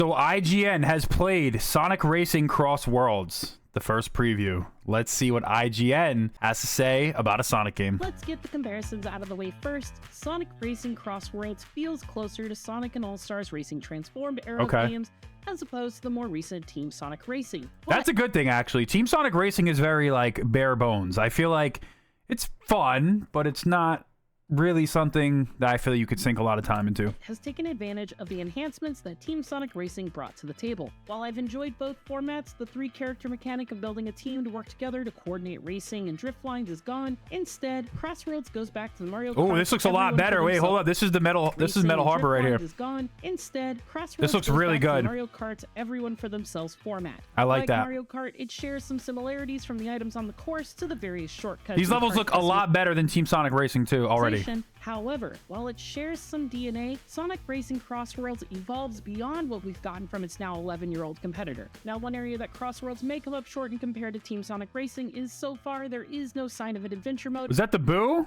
So IGN has played Sonic Racing Cross Worlds, the first preview. Let's see what IGN has to say about a Sonic game. Let's get the comparisons out of the way first. Sonic Racing Cross Worlds feels closer to Sonic and All-Stars Racing Transformed era games as opposed to the more recent Team Sonic Racing. That's a good thing, actually. Team Sonic Racing is very, like, bare bones. I feel like it's fun, but it's not really something that I feel you could sink a lot of time into. Has taken advantage of the enhancements that Team Sonic Racing brought to the table. While I've enjoyed both formats, the 3-character mechanic of building a team to work together to coordinate racing and drift lines is gone. Instead, Crossroads goes back to the Mario Kart. Oh, this looks a lot better. Wait, hold up. This is the Metal. This is Metal Harbor right here. Is gone. Instead, Crossroads this looks goes really back to good. the Mario Kart's everyone for themselves format. I like that. Mario Kart, it shares some similarities from the items on the course to the various shortcuts. These levels look a lot better than Team Sonic Racing 2 already. However, while it shares some DNA, Sonic Racing Cross Worlds evolves beyond what we've gotten from its now 11-year-old competitor. Now, one area that Cross Worlds may come up short in compared to Team Sonic Racing is so far there is no sign of an adventure mode. Was that the Boo?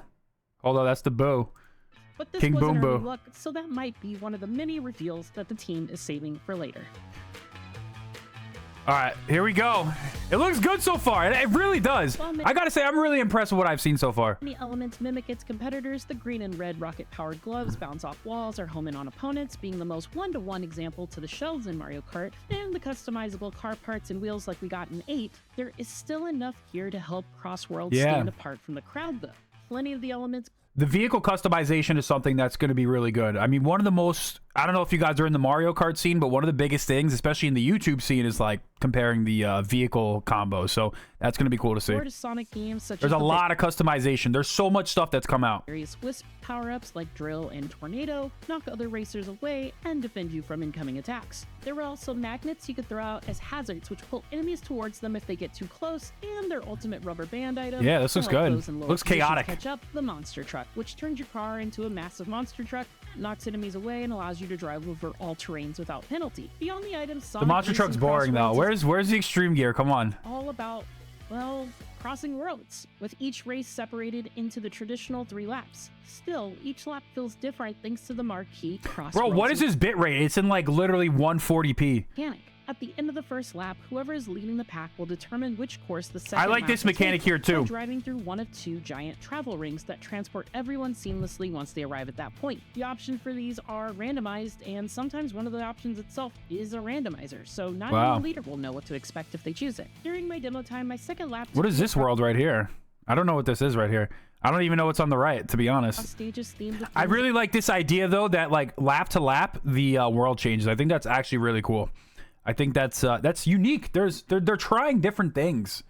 Hold on, that's the Boo. But this King wasn't Boom early Boo. luck, so that might be one of the many reveals that the team is saving for later. All right, here we go. It looks good so far. It really does. I gotta say, I'm really impressed with what I've seen so far. Many elements mimic its competitors. The green and red rocket-powered gloves bounce off walls or home in on opponents, being the most one-to-one example to the shells in Mario Kart, and the customizable car parts and wheels like we got in 8. There is still enough here to help Cross Worlds stand apart from the crowd, though. Plenty of the elements. The vehicle customization is something that's going to be really good. I mean, one of the most, I don't know if you guys are in the Mario Kart scene, but one of the biggest things, especially in the YouTube scene, is like comparing the vehicle combos. So that's going to be cool to see. Sonic games such There's as a lot of customization. There's so much stuff that's come out. Various Wisp power-ups like Drill and Tornado knock other racers away and defend you from incoming attacks. There were also magnets you could throw out as hazards, which pull enemies towards them if they get too close, and their ultimate rubber band item. Yeah, this looks good. Looks chaotic. Catch up, the Monster Truck, which turns your car into a massive monster truck, knocks enemies away, and allows you to drive over all terrains without penalty. Beyond the items, The monster truck's boring though. Where's the extreme gear? Come on. All about, well, crossing worlds, with each race separated into the traditional 3 laps. Still, each lap feels different thanks to the marquee Cross Bro, Worlds what is his bit rate? It's in like literally 140p. mechanic. At the end of the first lap, whoever is leading the pack will determine which course the second I like lap this will mechanic take here too. by driving through one of 2 giant travel rings that transport everyone seamlessly once they arrive at that point. The options for these are randomized, and sometimes one of the options itself is a randomizer, so not even the leader will know what to expect if they choose it. During my demo time, my second lap... What is this world right here? I don't know what this is right here. I don't even know what's on the right, to be honest. Stages themed with I really like this idea though that like lap to lap the world changes. I think that's actually really cool. I think that's unique. They're trying different things.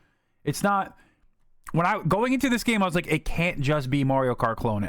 It's not, when I going into this game I was like, it can't just be Mario Kart clone.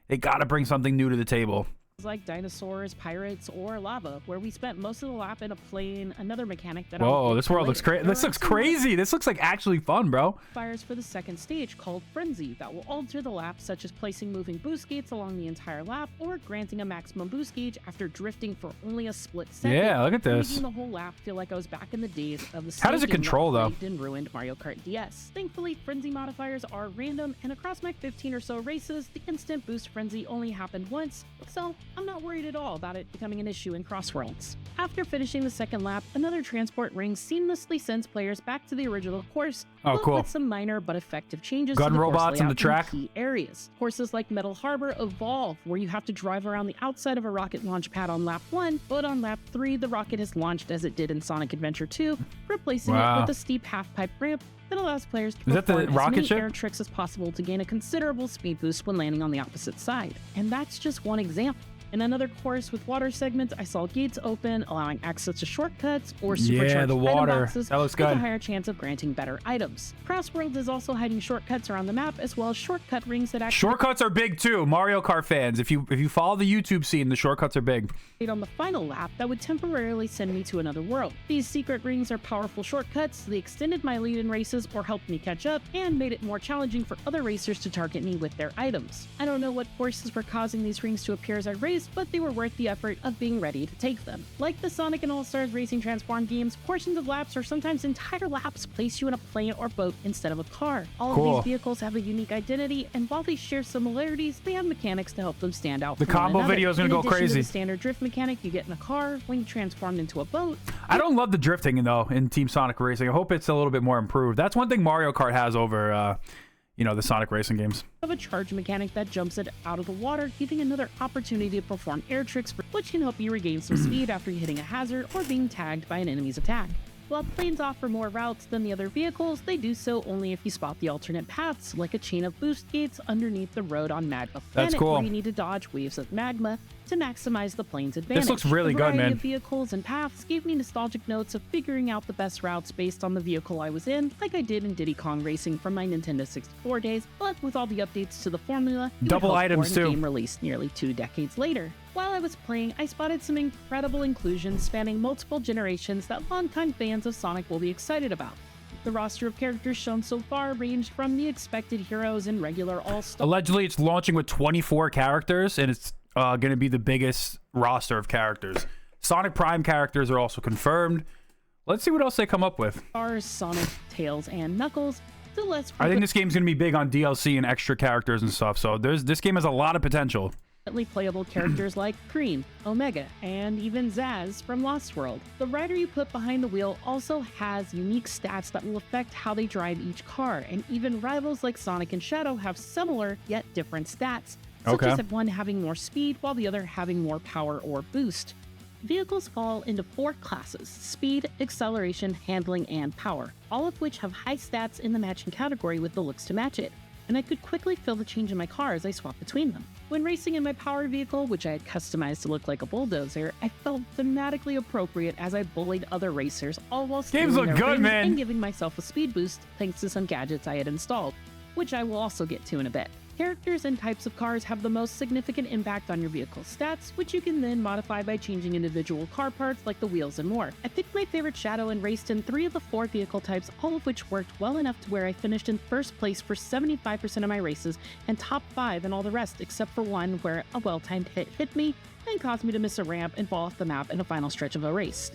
They gotta bring something new to the table. like dinosaurs, pirates, or lava, where we spent most of the lap in a plane, another mechanic that Whoa, this world looks crazy. This looks crazy. This looks like actually fun, bro. Fires for the second stage called Frenzy that will alter the lap, such as placing moving boost gates along the entire lap or granting a maximum boost gauge after drifting for only a split second. Yeah, look at this. Making the whole lap feel like I was back in the days of the How does it control though? And ruined Mario Kart DS. Thankfully, Frenzy modifiers are random, and across my 15 or so races, the instant boost Frenzy only happened once, so I'm not worried at all about it becoming an issue in Cross Worlds. After finishing the second lap, another transport ring seamlessly sends players back to the original course, Oh, but cool. with some minor but effective changes Gun to the robots course on layout the track. in key areas. Courses like Metal Harbor evolve, where you have to drive around the outside of a rocket launch pad on lap 1, but on lap 3, the rocket is launched as it did in Sonic Adventure 2, replacing it with a steep half-pipe ramp that allows players to that the perform as rocket many ship? air tricks as possible to gain a considerable speed boost when landing on the opposite side. And that's just one example. In another course with water segments, I saw gates open, allowing access to shortcuts or supercharged the item water. boxes That looks with a good. higher chance of granting better items. Cross Worlds is also hiding shortcuts around the map, as well as shortcut rings that actually Shortcuts are big too, Mario Kart fans. If you follow the YouTube scene, the shortcuts are big. on the final lap that would temporarily send me to another world. These secret rings are powerful shortcuts. They extended my lead in races or helped me catch up, and made it more challenging for other racers to target me with their items. I don't know what forces were causing these rings to appear as I raced, raced, but they were worth the effort of being ready to take them. Like the Sonic and All-Stars Racing Transform games, portions of laps or sometimes entire laps place you in a plane or boat instead of a car. All of these vehicles have a unique identity, and while they share similarities, they have mechanics to help them stand out. The combo video is going to go crazy. The standard drift mechanic you get in a car when you transform into a boat. I don't love the drifting though in Team Sonic Racing. I hope it's a little bit more improved. That's one thing Mario Kart has over, the Sonic Racing games. Of a charge mechanic that jumps it out of the water, giving another opportunity to perform air tricks, which can help you regain some speed after hitting a hazard or being tagged by an enemy's attack. While planes offer more routes than the other vehicles, they do so only if you spot the alternate paths, like a chain of boost gates underneath the road on Magma Planet, where you need to dodge waves of magma to maximize the plane's advantage. This looks really good, man. The variety of vehicles and paths gave me nostalgic notes of figuring out the best routes based on the vehicle I was in, like I did in Diddy Kong Racing from my Nintendo 64 days, but with all the updates to the formula, double items too. Game released nearly 2 decades later. While I was playing, I spotted some incredible inclusions spanning multiple generations that longtime fans of Sonic will be excited about. The roster of characters shown so far ranged from the expected heroes and regular all-stars. Allegedly, it's launching with 24 characters, and it's going to be the biggest roster of characters. Sonic Prime characters are also confirmed. Let's see what else they come up with. Sonic, Tails, and Knuckles. I think this game's going to be big on DLC and extra characters and stuff, so this game has a lot of potential. Playable characters like Cream, Omega, and even Zaz from Lost World. The rider you put behind the wheel also has unique stats that will affect how they drive each car, and even rivals like Sonic and Shadow have similar yet different stats, such as one having more speed while the other having more power or boost. Vehicles fall into 4 classes: speed, acceleration, handling, and power, all of which have high stats in the matching category with the looks to match it, and I could quickly feel the change in my car as I swapped between them. When racing in my power vehicle, which I had customized to look like a bulldozer, I felt thematically appropriate as I bullied other racers, all while games look good, man, and giving myself a speed boost thanks to some gadgets I had installed, which I will also get to in a bit. Characters and types of cars have the most significant impact on your vehicle's stats, which you can then modify by changing individual car parts like the wheels and more. I picked my favorite Shadow and raced in 3 of the 4 vehicle types, all of which worked well enough to where I finished in first place for 75% of my races and top 5 in all the rest, except for one where a well-timed hit me and caused me to miss a ramp and fall off the map in the final stretch of a race.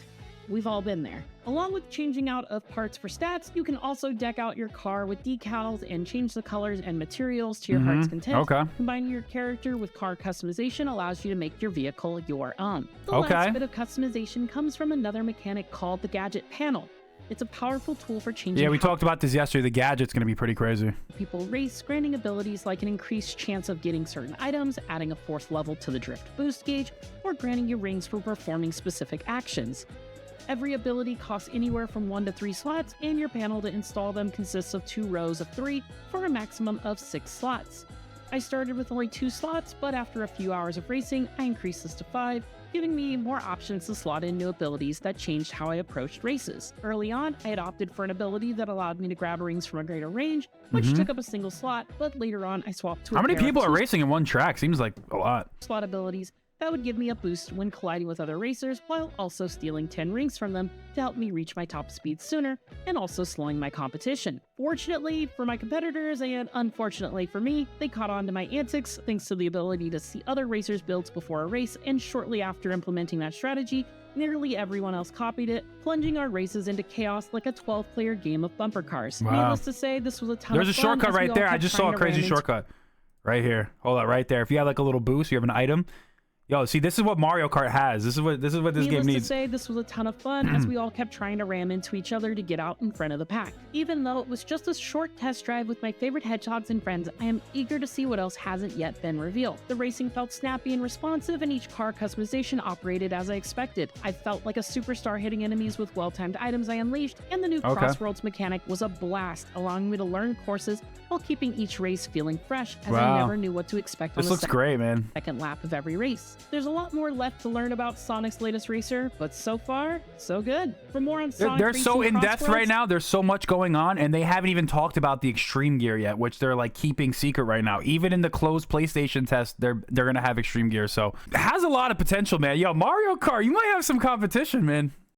We've all been there. Along with changing out of parts for stats, you can also deck out your car with decals and change the colors and materials to your heart's content. Combining your character with car customization allows you to make your vehicle your own. The last bit of customization comes from another mechanic called the Gadget Panel. It's a powerful tool for changing. Yeah, we talked about this yesterday. The gadget's going to be pretty crazy. People race, granting abilities like an increased chance of getting certain items, adding a 4th level to the drift boost gauge, or granting you rings for performing specific actions. Every ability costs anywhere from 1 to 3 slots, and your panel to install them consists of 2 rows of 3 for a maximum of 6 slots. I started with only 2 slots, but after a few hours of racing, I increased this to 5, giving me more options to slot in new abilities that changed how I approached races. Early on, I had opted for an ability that allowed me to grab rings from a greater range, which took up a single slot, but later on, I swapped to How many people are racing in one track? Seems like a lot. Slot abilities that would give me a boost when colliding with other racers, while also stealing 10 rings from them to help me reach my top speed sooner, and also slowing my competition. Fortunately for my competitors, and unfortunately for me, they caught on to my antics thanks to the ability to see other racers' builds before a race, and shortly after implementing that strategy, nearly everyone else copied it, plunging our races into chaos like a 12-player game of bumper cars. Needless to say, this was a ton of fun. There's a shortcut right there. I just saw a crazy shortcut. Right here. Hold on, right there. If you have like a little boost, you have an item. Yo, see, this is what Mario Kart has. This is what this game needs. Needless to say, this was a ton of fun as we all kept trying to ram into each other to get out in front of the pack. Even though it was just a short test drive with my favorite hedgehogs and friends, I am eager to see what else hasn't yet been revealed. The racing felt snappy and responsive, and each car customization operated as I expected. I felt like a superstar hitting enemies with well-timed items I unleashed, and the new Crossroads mechanic was a blast, allowing me to learn courses while keeping each race feeling fresh, as I never knew what to expect on the second lap of every race. There's a lot more left to learn about Sonic's latest racer, but so far, so good. For more on Sonic they're so in-depth right now. There's so much going on, and they haven't even talked about the Extreme Gear yet, which they're like keeping secret right now. Even in the closed PlayStation test, they're gonna have Extreme Gear, so it has a lot of potential, man. Yo, Mario Kart, you might have some competition, man.